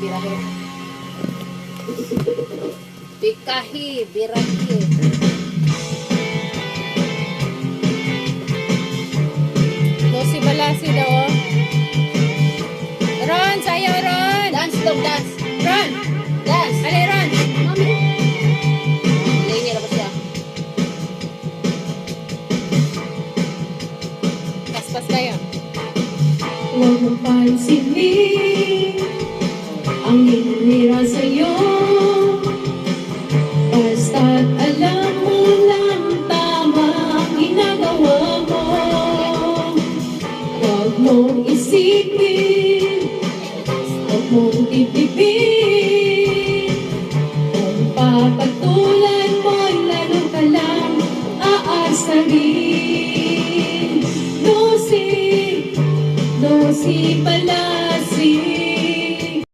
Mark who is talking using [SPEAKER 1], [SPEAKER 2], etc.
[SPEAKER 1] Birahe. Bikahi, birahe. Dosi balasi daw. Oh. Ron, sayo Ron.
[SPEAKER 2] Dance daw, dance.
[SPEAKER 1] Ron.
[SPEAKER 2] Dance.
[SPEAKER 1] Ali Ron.
[SPEAKER 2] Mami. Lainnya na ba siya?
[SPEAKER 1] Paspas kayo.
[SPEAKER 3] Huwag mong pansinin ang hinira sa'yo. Basta't alam mo lang tama ang ginagawa mo. Huwag mong isipin, huwag mong titipin. Kung papatulan mo'y lalo ka lang aasarin. Dosi palasi.